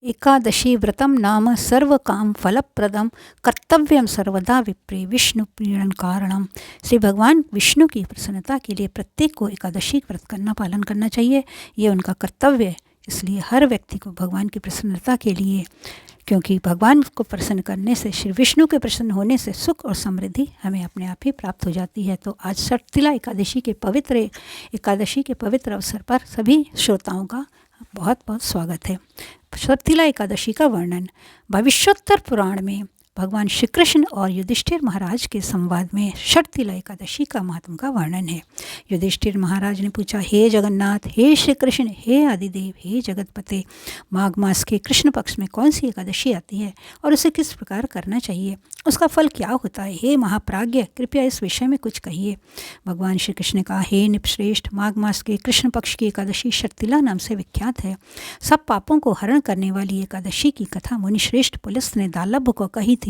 एकादशी व्रतम नाम सर्व काम फलप्रदम कर्तव्यम सर्वदा विप्रे विष्णु प्रीणन कारणम। श्री भगवान विष्णु की प्रसन्नता के लिए प्रत्येक को एकादशी व्रत करना पालन करना चाहिए। ये उनका कर्तव्य है। इसलिए हर व्यक्ति को भगवान की प्रसन्नता के लिए, क्योंकि भगवान को प्रसन्न करने से, श्री विष्णु के प्रसन्न होने से सुख और समृद्धि हमें अपने आप ही प्राप्त हो जाती है। तो आज षटतिला एकादशी के पवित्र अवसर पर सभी श्रोताओं का बहुत बहुत स्वागत है। षटतिला एकादशी का वर्णन भविष्योत्तर पुराण में भगवान श्री कृष्ण और युधिष्ठिर महाराज के संवाद में षटतिला एकादशी का महात्म का वर्णन है। युधिष्ठिर महाराज ने पूछा, हे जगन्नाथ, हे श्री कृष्ण, हे आदिदेव, हे जगतपते, माघ मास के कृष्ण पक्ष में कौन सी एकादशी आती है और उसे किस प्रकार करना चाहिए, उसका फल क्या होता है? हे महाप्राज्ञ, कृपया इस विषय में कुछ कहिए। भगवान श्री कृष्ण ने कहा, हे निपश्रेष्ठ, माघ मास के कृष्ण पक्ष की एकादशी षटतिला नाम से विख्यात है। सब पापों को हरण करने वाली एकादशी की कथा मुनिश्रेष्ठ पुलस्त ने दालभ को कही थी।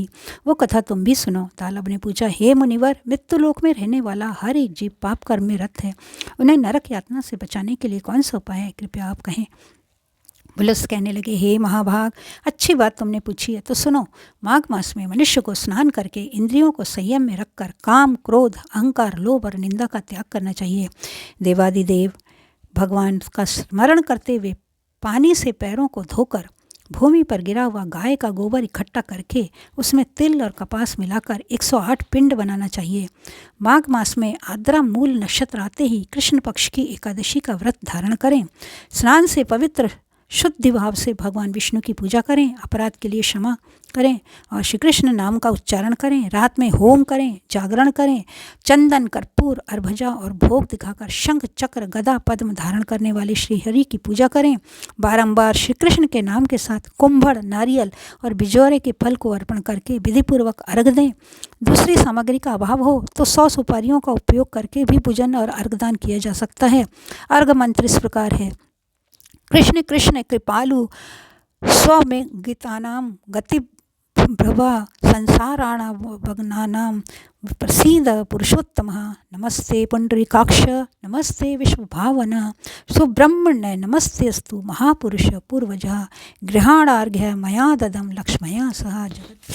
वो कथा तुम भी सुनो। दालभ ने पूछा, हे मुनिवर, मृत्युलोक में रहने वाला हर एक जीव पाप कर्म में रत है। उन्हें नरक यातना से बचाने के लिए कौन सा उपाय है, कृपया आप कहें। पुलस्त कहने लगे, हे महाभाग, अच्छी बात तुमने पूछी है, तो सुनो। माघ मास में मनुष्य को स्नान करके इंद्रियों को संयम में रखकर काम, क्रोध, अहंकार, लोभ और निंदा का त्याग करना चाहिए। देवादिदेव भगवान का स्मरण करते हुए पानी से पैरों को धोकर भूमि पर गिरा हुआ गाय का गोबर इकट्ठा करके उसमें तिल और कपास मिलाकर 108 पिंड बनाना चाहिए। माघ मास में आद्रा मूल नक्षत्र आते ही कृष्ण पक्ष की एकादशी का व्रत धारण करें। स्नान से पवित्र शुद्ध भाव से भगवान विष्णु की पूजा करें, अपराध के लिए क्षमा करें और श्री कृष्ण नाम का उच्चारण करें। रात में होम करें, जागरण करें, चंदन, कर्पूर, अर्भजा और भोग दिखाकर शंख, चक्र, गदा, पद्म धारण करने वाले श्री हरि की पूजा करें। बारंबार श्री कृष्ण के नाम के साथ कुंभड़, नारियल और बिजौरे के फल को अर्पण करके विधिपूर्वक अर्घ दें। दूसरी सामग्री का अभाव हो तो 100 सुपारियों का उपयोग करके भी पूजन और अर्घदान किया जा सकता है। अर्घ मंत्र इस प्रकार है, कृष्ण कृष्ण कृपालु स्व में गीतानाम गति प्रभा संसाराणा भग्नानाम प्रसीद पुरुषोत्तम। नमस्ते पुंडरीकाक्ष, नमस्ते विश्वभावन, सुब्रह्मण्य नमस्ते अस्तु महापुरुष पूर्वजा, गृहाणार्घ्य मया ददम लक्ष्मया सह जगत।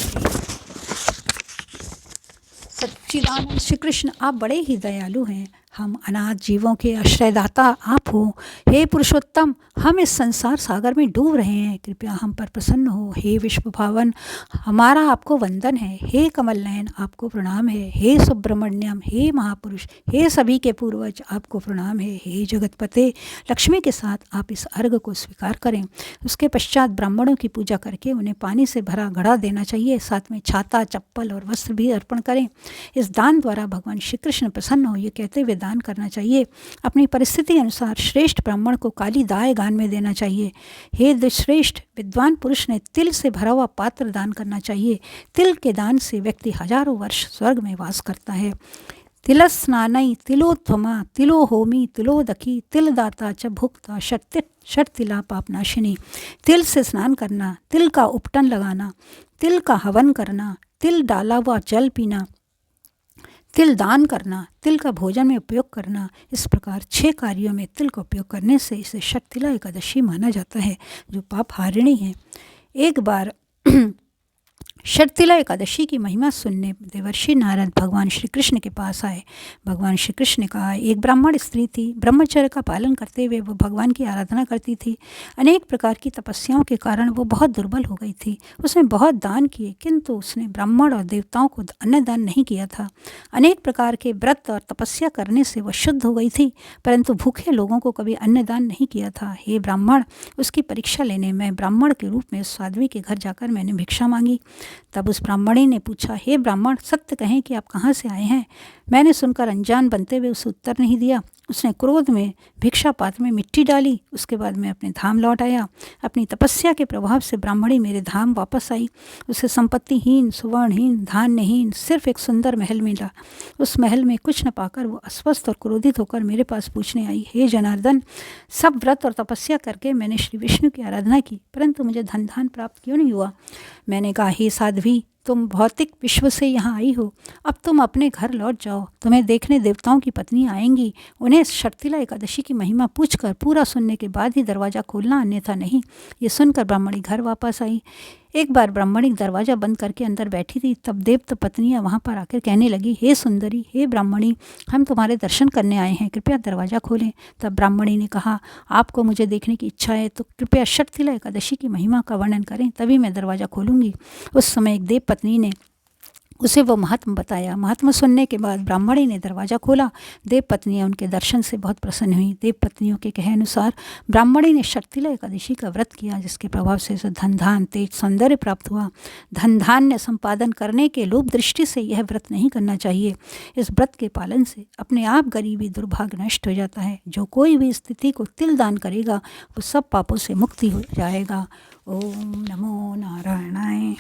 सच्चिदानंद श्री कृष्ण, आप बड़े ही दयालु हैं। हम अनाथ जीवों के आश्रयदाता आप हो। हे पुरुषोत्तम, हम इस संसार सागर में डूब रहे हैं, कृपया हम पर प्रसन्न हो। हे विश्व भावन, हमारा आपको वंदन है। हे कमल नयन, आपको प्रणाम है। हे सुब्रमण्यम, हे महापुरुष, हे सभी के पूर्वज, आपको प्रणाम है। हे जगतपते, लक्ष्मी के साथ आप इस अर्घ को स्वीकार करें। उसके पश्चात ब्राह्मणों की पूजा करके उन्हें पानी से भरा घड़ा देना चाहिए। साथ में छाता, चप्पल और वस्त्र भी अर्पण करें। इस दान द्वारा भगवान श्री कृष्ण प्रसन्न हो, ये कहते हुए दान करना चाहिए। अपनी परिस्थिति अनुसार श्रेष्ठ ब्राह्मण को काली दाय गान में देना चाहिए। हे श्रेष्ठ विद्वान पुरुष ने तिल से भरा हुआ पात्र दान करना चाहिए। तिल के दान से व्यक्ति हजारों वर्ष स्वर्ग में वास करता है। तिलस्नानई तिलोत्थमा तिलो होमी तिलोदखी तिलदाता च भुक्ता षटतिला पापनाशिनी। तिल से स्नान करना, तिल का उपटन लगाना, तिल का हवन करना, तिल डाला हुआ जल पीना, तिल दान करना, तिल का भोजन में उपयोग करना, इस प्रकार 6 कार्यों में तिल का उपयोग करने से इसे षटतिला एकादशी माना जाता है, जो पाप हारिणी है। एक बार षटतिला एकादशी की महिमा सुनने देवर्षि नारद भगवान श्री कृष्ण के पास आए। भगवान श्री कृष्ण ने कहा, एक ब्राह्मण स्त्री थी। ब्रह्मचर्य का पालन करते हुए वो भगवान की आराधना करती थी। अनेक प्रकार की तपस्याओं के कारण वो बहुत दुर्बल हो गई थी। उसने बहुत दान किए, किंतु उसने ब्राह्मण और देवताओं को अन्नदान नहीं किया था। अनेक प्रकार के व्रत और तपस्या करने से वह शुद्ध हो गई थी, परंतु भूखे लोगों को कभी अन्नदान नहीं किया था। हे ब्राह्मण, उसकी परीक्षा लेने में ब्राह्मण के रूप में उस साध्वी के घर जाकर मैंने भिक्षा मांगी। तब उस ब्राह्मणी ने पूछा, हे ब्राह्मण, सत्य कहें कि आप कहाँ से आए हैं। मैंने सुनकर अनजान बनते हुए उसे उत्तर नहीं दिया। उसने क्रोध में भिक्षा पात्र में मिट्टी डाली। उसके बाद मैं अपने धाम लौट आया। अपनी तपस्या के प्रभाव से ब्राह्मणी मेरे धाम वापस आई। उसे संपत्तिहीन, सुवर्णहीन, धान्यहीन सिर्फ एक सुंदर महल मिला। उस महल में कुछ न पाकर वो अस्वस्थ और क्रोधित होकर मेरे पास पूछने आई, हे जनार्दन, सब व्रत और तपस्या करके मैंने श्री विष्णु की आराधना की, परंतु मुझे धन धान प्राप्त क्यों नहीं हुआ। मैंने कहा, हे साध्वी, तुम भौतिक विश्व से यहाँ आई हो, अब तुम अपने घर लौट जाओ। तुम्हें देखने देवताओं की पत्नी आएंगी। उन्हें शर्तिला एकादशी की महिमा पूछकर पूरा सुनने के बाद ही दरवाज़ा खोलना, अन्यथा नहीं। ये सुनकर ब्राह्मणी घर वापस आई। एक बार ब्राह्मणी दरवाज़ा बंद करके अंदर बैठी थी, तब देव पत्नियाँ वहाँ पर आकर कहने लगी, हे सुंदरी, हे ब्राह्मणी, हम तुम्हारे दर्शन करने आए हैं, कृपया दरवाज़ा खोलें। तब ब्राह्मणी ने कहा, आपको मुझे देखने की इच्छा है तो कृपया शर्तिला एकादशी की महिमा का वर्णन करें, तभी मैं दरवाज़ा खोलूँगी। उस समय एक देव पत्नी ने उसे वो महात्म बताया। महात्मा सुनने के बाद ब्राह्मणी ने दरवाज़ा खोला। देव पत्नियाँ उनके दर्शन से बहुत प्रसन्न हुई। देव पत्नियों के कहे अनुसार ब्राह्मणी ने शर्तिला एकादशी का व्रत किया, जिसके प्रभाव से उसे धन धान तेज सौंदर्य प्राप्त हुआ। धन धान्य संपादन करने के लोभ दृष्टि से यह व्रत नहीं करना चाहिए। इस व्रत के पालन से अपने आप गरीबी दुर्भाग्य नष्ट हो जाता है। जो कोई भी स्थिति को तिल दान करेगा वो सब पापों से मुक्ति हो जाएगा। ओम नमो नारायणाय।